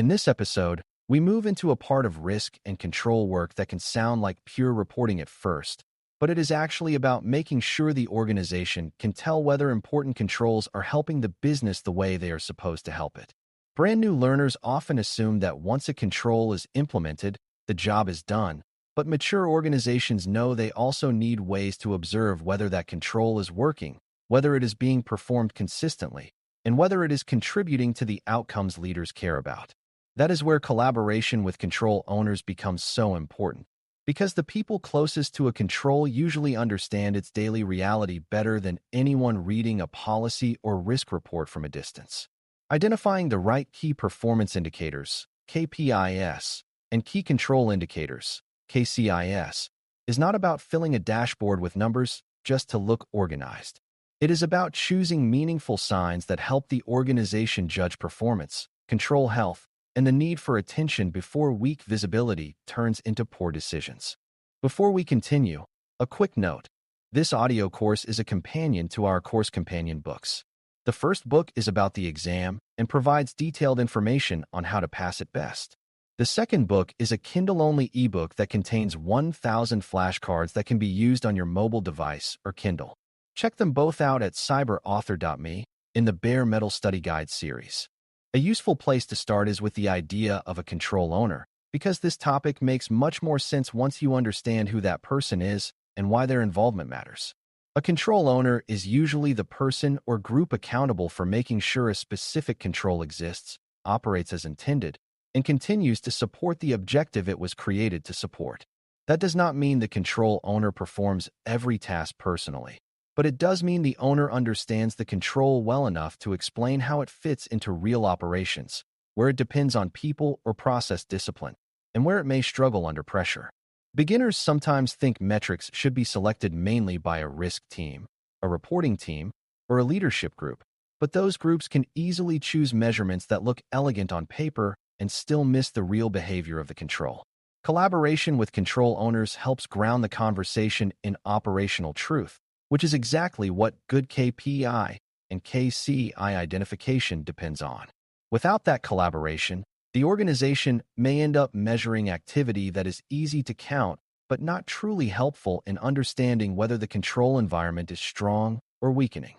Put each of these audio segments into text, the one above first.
In this episode, we move into a part of risk and control work that can sound like pure reporting at first, but it is actually about making sure the organization can tell whether important controls are helping the business the way they are supposed to help it. Brand new learners often assume that once a control is implemented, the job is done, but mature organizations know they also need ways to observe whether that control is working, whether it is being performed consistently, and whether it is contributing to the outcomes leaders care about. That is where collaboration with control owners becomes so important, because the people closest to a control usually understand its daily reality better than anyone reading a policy or risk report from a distance. Identifying the right key performance indicators, KPIs, and key control indicators, KCIs, is not about filling a dashboard with numbers just to look organized. It is about choosing meaningful signs that help the organization judge performance, control health, and the need for attention before weak visibility turns into poor decisions. Before we continue, a quick note. This audio course is a companion to our course companion books. The first book is about the exam and provides detailed information on how to pass it best. The second book is a Kindle-only ebook that contains 1,000 flashcards that can be used on your mobile device or Kindle. Check them both out at cyberauthor.me in the Bare Metal Study Guide series. A useful place to start is with the idea of a control owner, because this topic makes much more sense once you understand who that person is and why their involvement matters. A control owner is usually the person or group accountable for making sure a specific control exists, operates as intended, and continues to support the objective it was created to support. That does not mean the control owner performs every task personally, but it does mean the owner understands the control well enough to explain how it fits into real operations, where it depends on people or process discipline, and where it may struggle under pressure. Beginners sometimes think metrics should be selected mainly by a risk team, a reporting team, or a leadership group, but those groups can easily choose measurements that look elegant on paper and still miss the real behavior of the control. Collaboration with control owners helps ground the conversation in operational truth, which is exactly what good KPI and KCI identification depends on. Without that collaboration, the organization may end up measuring activity that is easy to count but not truly helpful in understanding whether the control environment is strong or weakening.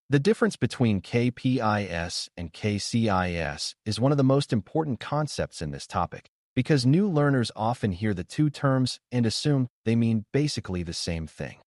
The difference between KPIs and KCIs is one of the most important concepts in this topic, because new learners often hear the two terms and assume they mean basically the same thing.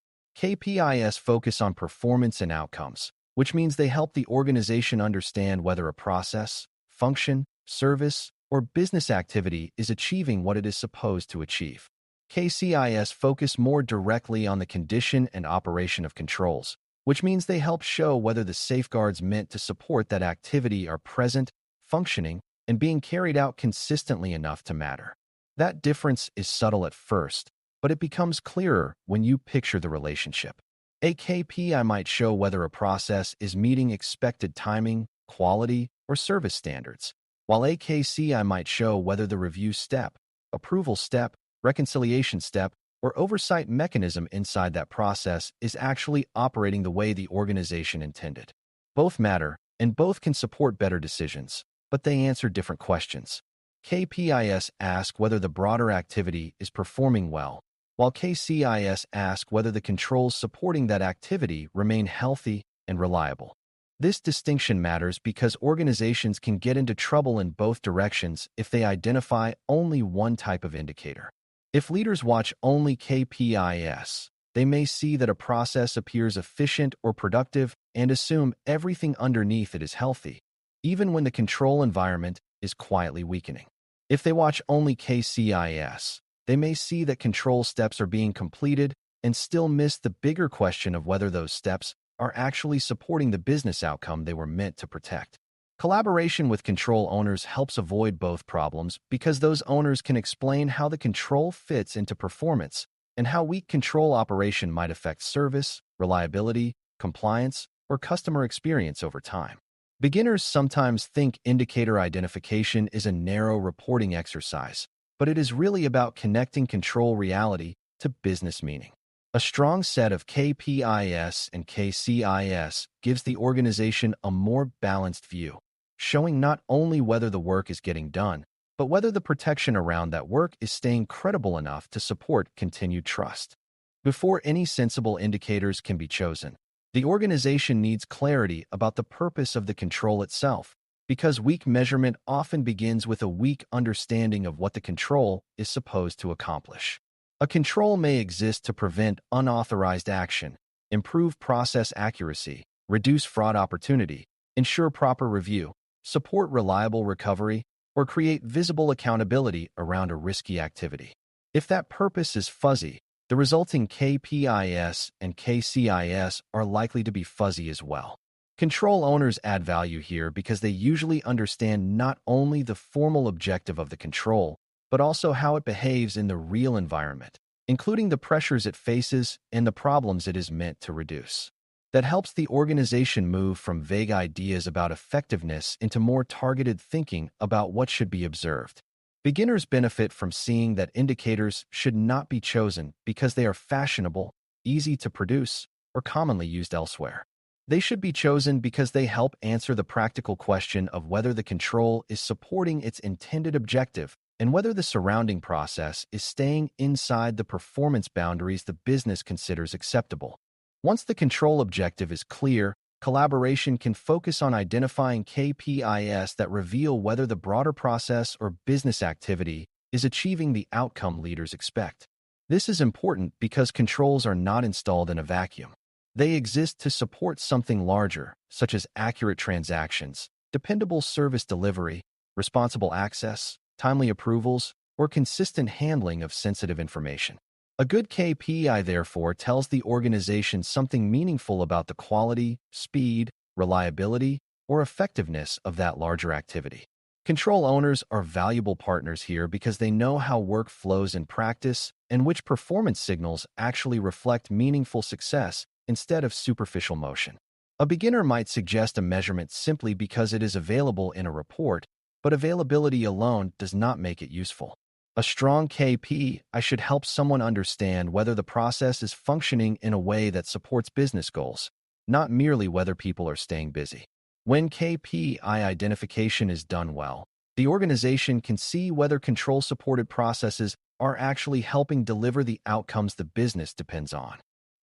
KPIs focus on performance and outcomes, which means they help the organization understand whether a process, function, service, or business activity is achieving what it is supposed to achieve. KCIs focus more directly on the condition and operation of controls, which means they help show whether the safeguards meant to support that activity are present, functioning, and being carried out consistently enough to matter. That difference is subtle at first, but it becomes clearer when you picture the relationship. A KPI might show whether a process is meeting expected timing, quality, or service standards, while a KCI might show whether the review step, approval step, reconciliation step, or oversight mechanism inside that process is actually operating the way the organization intended. Both matter, and both can support better decisions, but they answer different questions. KPIs ask whether the broader activity is performing well, while KCIs ask whether the controls supporting that activity remain healthy and reliable. This distinction matters because organizations can get into trouble in both directions if they identify only one type of indicator. If leaders watch only KPIs, they may see that a process appears efficient or productive and assume everything underneath it is healthy, even when the control environment is quietly weakening. If they watch only KCIs, they may see that control steps are being completed and still miss the bigger question of whether those steps are actually supporting the business outcome they were meant to protect. Collaboration with control owners helps avoid both problems because those owners can explain how the control fits into performance and how weak control operation might affect service, reliability, compliance, or customer experience over time. Beginners sometimes think indicator identification is a narrow reporting exercise, but it is really about connecting control reality to business meaning. A strong set of KPIs and KCIs gives the organization a more balanced view, showing not only whether the work is getting done, but whether the protection around that work is staying credible enough to support continued trust. Before any sensible indicators can be chosen, the organization needs clarity about the purpose of the control itself, because weak measurement often begins with a weak understanding of what the control is supposed to accomplish. A control may exist to prevent unauthorized action, improve process accuracy, reduce fraud opportunity, ensure proper review, support reliable recovery, or create visible accountability around a risky activity. If that purpose is fuzzy, the resulting KPIs and KCIs are likely to be fuzzy as well. Control owners add value here because they usually understand not only the formal objective of the control, but also how it behaves in the real environment, including the pressures it faces and the problems it is meant to reduce. That helps the organization move from vague ideas about effectiveness into more targeted thinking about what should be observed. Beginners benefit from seeing that indicators should not be chosen because they are fashionable, easy to produce, or commonly used elsewhere. They should be chosen because they help answer the practical question of whether the control is supporting its intended objective and whether the surrounding process is staying inside the performance boundaries the business considers acceptable. Once the control objective is clear, collaboration can focus on identifying KPIs that reveal whether the broader process or business activity is achieving the outcome leaders expect. This is important because controls are not installed in a vacuum. They exist to support something larger, such as accurate transactions, dependable service delivery, responsible access, timely approvals, or consistent handling of sensitive information. A good KPI, therefore, tells the organization something meaningful about the quality, speed, reliability, or effectiveness of that larger activity. Control owners are valuable partners here because they know how work flows in practice and which performance signals actually reflect meaningful success instead of superficial motion. A beginner might suggest a measurement simply because it is available in a report, but availability alone does not make it useful. A strong KPI should help someone understand whether the process is functioning in a way that supports business goals, not merely whether people are staying busy. When KPI identification is done well, the organization can see whether control-supported processes are actually helping deliver the outcomes the business depends on.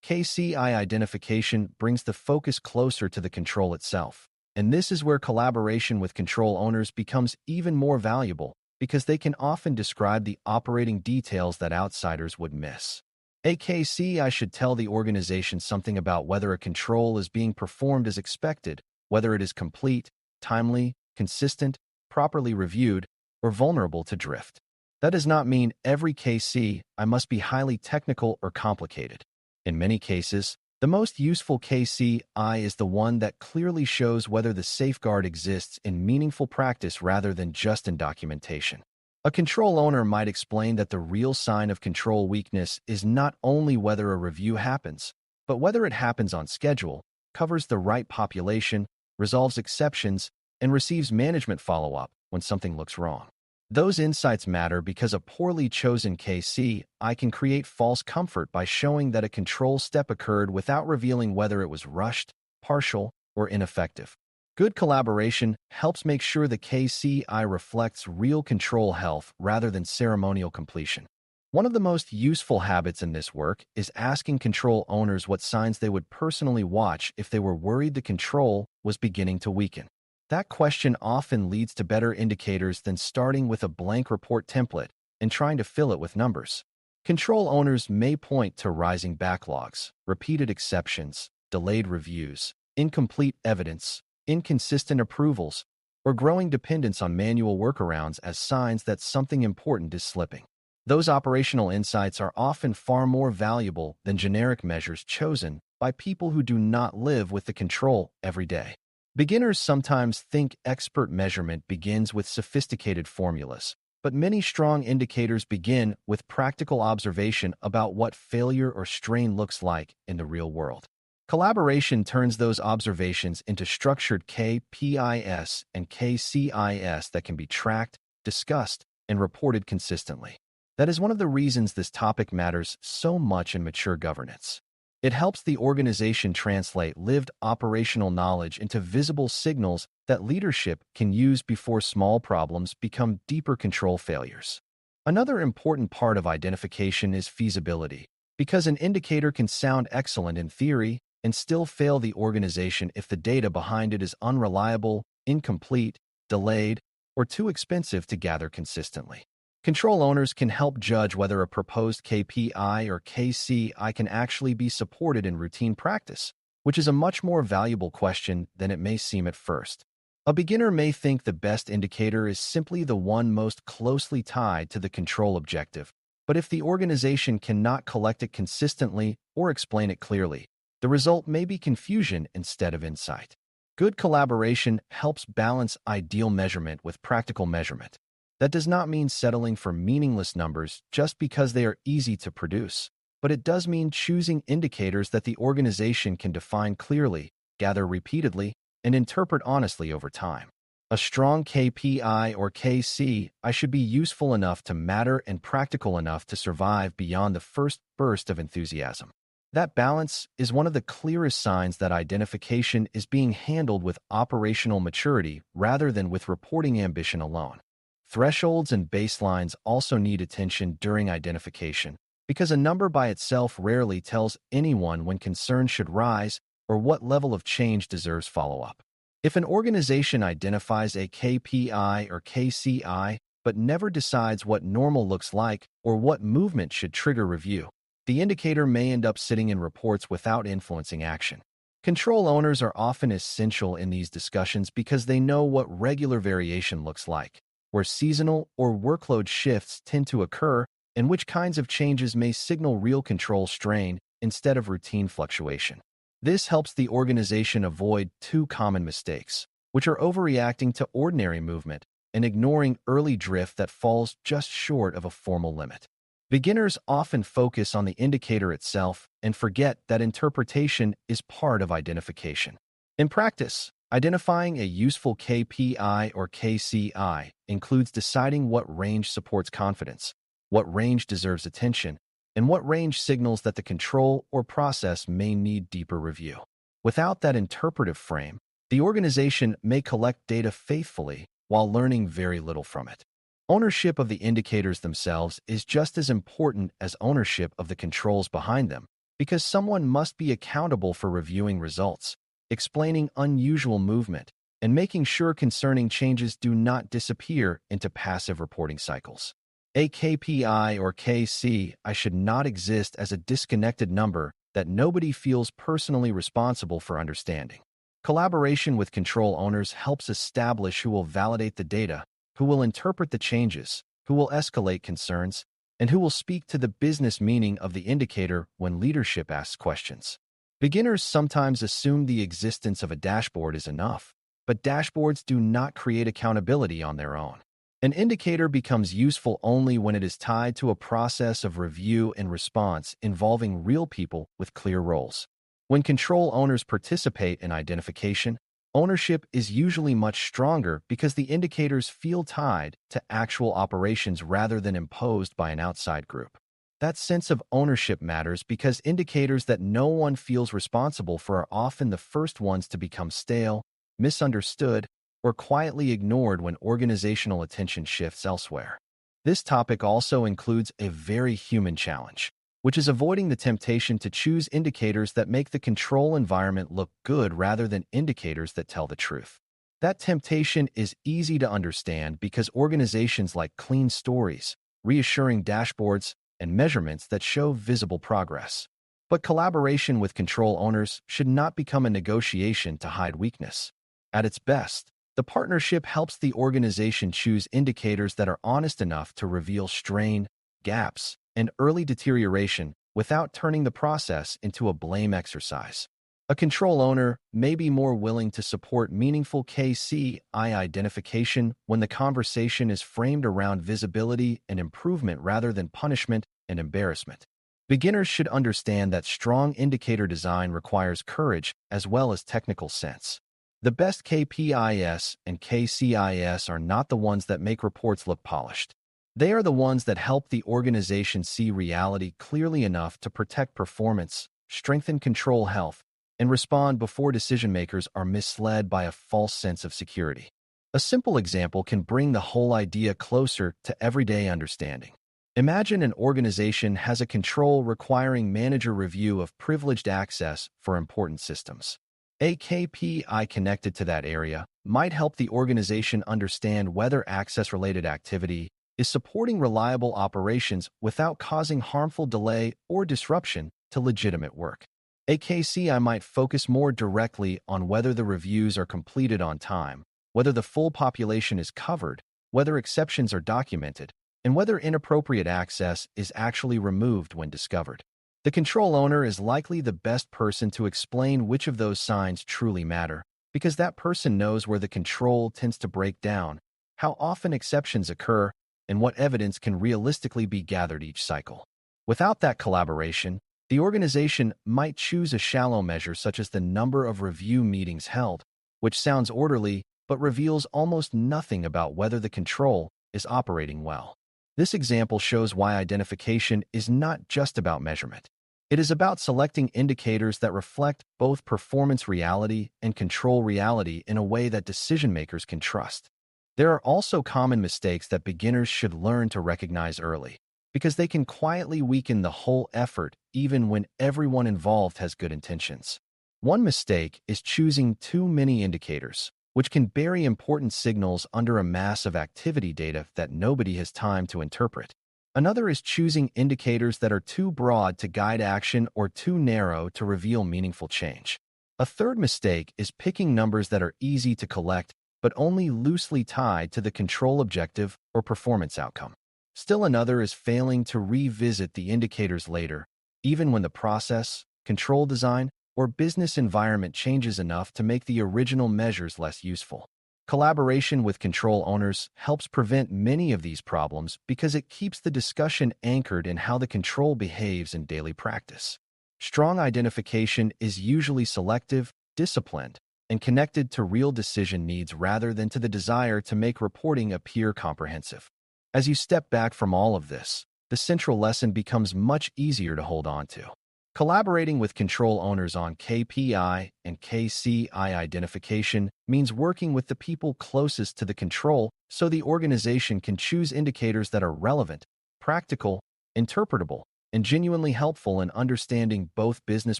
KCI identification brings the focus closer to the control itself, and this is where collaboration with control owners becomes even more valuable, because they can often describe the operating details that outsiders would miss. A KCI should tell the organization something about whether a control is being performed as expected, whether it is complete, timely, consistent, properly reviewed, or vulnerable to drift. That does not mean every KCI must be highly technical or complicated. In many cases, the most useful KCI is the one that clearly shows whether the safeguard exists in meaningful practice rather than just in documentation. A control owner might explain that the real sign of control weakness is not only whether a review happens, but whether it happens on schedule, covers the right population, resolves exceptions, and receives management follow-up when something looks wrong. Those insights matter because a poorly chosen KCI can create false comfort by showing that a control step occurred without revealing whether it was rushed, partial, or ineffective. Good collaboration helps make sure the KCI reflects real control health rather than ceremonial completion. One of the most useful habits in this work is asking control owners what signs they would personally watch if they were worried the control was beginning to weaken. That question often leads to better indicators than starting with a blank report template and trying to fill it with numbers. Control owners may point to rising backlogs, repeated exceptions, delayed reviews, incomplete evidence, inconsistent approvals, or growing dependence on manual workarounds as signs that something important is slipping. Those operational insights are often far more valuable than generic measures chosen by people who do not live with the control every day. Beginners sometimes think expert measurement begins with sophisticated formulas, but many strong indicators begin with practical observation about what failure or strain looks like in the real world. Collaboration turns those observations into structured KPIs and KCIs that can be tracked, discussed, and reported consistently. That is one of the reasons this topic matters so much in mature governance. It helps the organization translate lived operational knowledge into visible signals that leadership can use before small problems become deeper control failures. Another important part of identification is feasibility, because an indicator can sound excellent in theory and still fail the organization if the data behind it is unreliable, incomplete, delayed, or too expensive to gather consistently. Control owners can help judge whether a proposed KPI or KCI can actually be supported in routine practice, which is a much more valuable question than it may seem at first. A beginner may think the best indicator is simply the one most closely tied to the control objective, but if the organization cannot collect it consistently or explain it clearly, the result may be confusion instead of insight. Good collaboration helps balance ideal measurement with practical measurement. That does not mean settling for meaningless numbers just because they are easy to produce, but it does mean choosing indicators that the organization can define clearly, gather repeatedly, and interpret honestly over time. A strong KPI or KCI should be useful enough to matter and practical enough to survive beyond the first burst of enthusiasm. That balance is one of the clearest signs that identification is being handled with operational maturity rather than with reporting ambition alone. Thresholds and baselines also need attention during identification, because a number by itself rarely tells anyone when concern should rise or what level of change deserves follow-up. If an organization identifies a KPI or KCI but never decides what normal looks like or what movement should trigger review, the indicator may end up sitting in reports without influencing action. Control owners are often essential in these discussions because they know what regular variation looks like, where seasonal or workload shifts tend to occur, and which kinds of changes may signal real control strain instead of routine fluctuation. This helps the organization avoid two common mistakes, which are overreacting to ordinary movement and ignoring early drift that falls just short of a formal limit. Beginners often focus on the indicator itself and forget that interpretation is part of identification. In practice, identifying a useful KPI or KCI includes deciding what range supports confidence, what range deserves attention, and what range signals that the control or process may need deeper review. Without that interpretive frame, the organization may collect data faithfully while learning very little from it. Ownership of the indicators themselves is just as important as ownership of the controls behind them, because someone must be accountable for reviewing results, explaining unusual movement, and making sure concerning changes do not disappear into passive reporting cycles. A KPI or KCI should not exist as a disconnected number that nobody feels personally responsible for understanding. Collaboration with control owners helps establish who will validate the data, who will interpret the changes, who will escalate concerns, and who will speak to the business meaning of the indicator when leadership asks questions. Beginners sometimes assume the existence of a dashboard is enough, but dashboards do not create accountability on their own. An indicator becomes useful only when it is tied to a process of review and response involving real people with clear roles. When control owners participate in identification, ownership is usually much stronger because the indicators feel tied to actual operations rather than imposed by an outside group. That sense of ownership matters because indicators that no one feels responsible for are often the first ones to become stale, misunderstood, or quietly ignored when organizational attention shifts elsewhere. This topic also includes a very human challenge, which is avoiding the temptation to choose indicators that make the control environment look good rather than indicators that tell the truth. That temptation is easy to understand because organizations like clean stories, reassuring dashboards, and measurements that show visible progress. But collaboration with control owners should not become a negotiation to hide weakness. At its best, the partnership helps the organization choose indicators that are honest enough to reveal strain, gaps, and early deterioration without turning the process into a blame exercise. A control owner may be more willing to support meaningful KCI identification when the conversation is framed around visibility and improvement rather than punishment and embarrassment. Beginners should understand that strong indicator design requires courage as well as technical sense. The best KPIs and KCIs are not the ones that make reports look polished. They are the ones that help the organization see reality clearly enough to protect performance, strengthen control health, and respond before decision-makers are misled by a false sense of security. A simple example can bring the whole idea closer to everyday understanding. Imagine an organization has a control requiring manager review of privileged access for important systems. A KPI connected to that area might help the organization understand whether access-related activity is supporting reliable operations without causing harmful delay or disruption to legitimate work. A KCI might focus more directly on whether the reviews are completed on time, whether the full population is covered, whether exceptions are documented, and whether inappropriate access is actually removed when discovered. The control owner is likely the best person to explain which of those signs truly matter, because that person knows where the control tends to break down, how often exceptions occur, and what evidence can realistically be gathered each cycle. Without that collaboration, the organization might choose a shallow measure such as the number of review meetings held, which sounds orderly but reveals almost nothing about whether the control is operating well. This example shows why identification is not just about measurement. It is about selecting indicators that reflect both performance reality and control reality in a way that decision-makers can trust. There are also common mistakes that beginners should learn to recognize early, because they can quietly weaken the whole effort even when everyone involved has good intentions. One mistake is choosing too many indicators, which can bury important signals under a mass of activity data that nobody has time to interpret. Another is choosing indicators that are too broad to guide action or too narrow to reveal meaningful change. A third mistake is picking numbers that are easy to collect but only loosely tied to the control objective or performance outcome. Still another is failing to revisit the indicators later, even when the process, control design, or business environment changes enough to make the original measures less useful. Collaboration with control owners helps prevent many of these problems because it keeps the discussion anchored in how the control behaves in daily practice. Strong identification is usually selective, disciplined, and connected to real decision needs rather than to the desire to make reporting appear comprehensive. As you step back from all of this, the central lesson becomes much easier to hold on to. Collaborating with control owners on KPI and KCI identification means working with the people closest to the control so the organization can choose indicators that are relevant, practical, interpretable, and genuinely helpful in understanding both business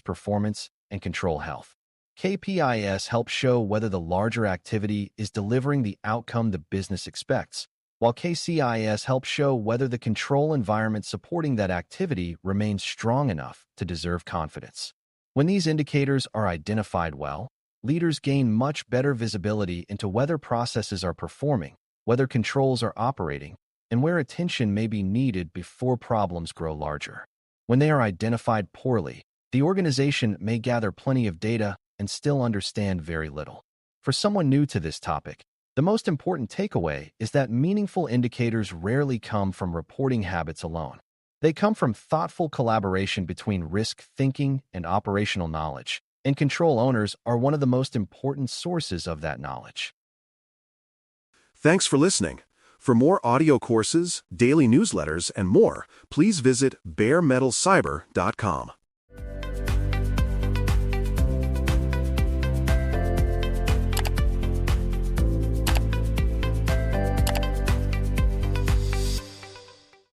performance and control health. KPIs help show whether the larger activity is delivering the outcome the business expects, while KCIs help show whether the control environment supporting that activity remains strong enough to deserve confidence. When these indicators are identified well, leaders gain much better visibility into whether processes are performing, whether controls are operating, and where attention may be needed before problems grow larger. When they are identified poorly, the organization may gather plenty of data and still understand very little. For someone new to this topic, the most important takeaway is that meaningful indicators rarely come from reporting habits alone. They come from thoughtful collaboration between risk thinking and operational knowledge, and control owners are one of the most important sources of that knowledge. Thanks for listening. For more audio courses, daily newsletters, and more, please visit baremetalcyber.com.